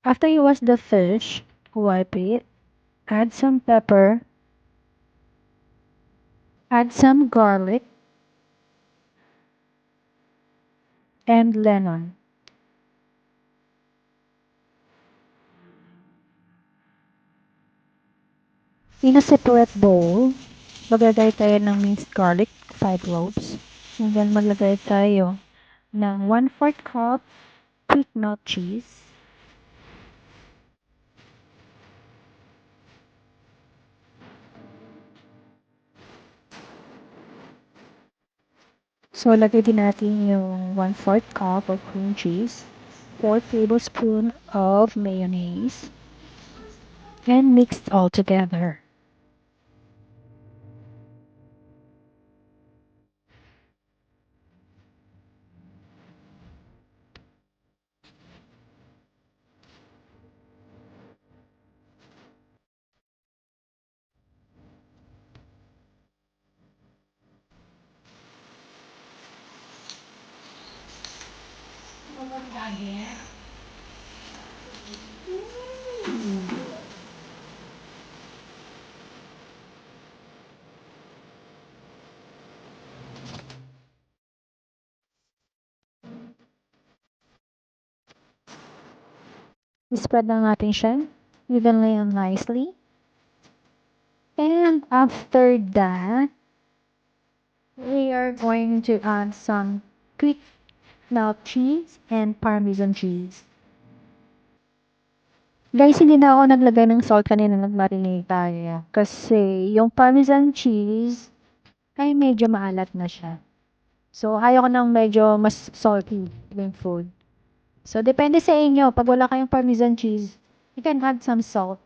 After you wash the fish, wipe it, add some pepper, add some garlic, and lemon. In a separate bowl, maglagay tayo ng minced garlic, 5 cloves. And then maglagay tayo ng 1/4 cup quick melt cheese. So, lagay din natin yung 1/4 cup of cream cheese, 4 tablespoons of mayonnaise, and mix it all together. Spread na natin siya evenly and nicely. And after that, we are going to add some quick melt cheese and Parmesan cheese. Guys, hindi na ako naglagay ng salt kanina nag-marinate tayo. Kasi yung Parmesan cheese ay medyo maalat na siya. So, ayaw ko ng medyo mas salty yung food. So, depende sa inyo. Pag wala kayong Parmesan cheese, you can add some salt.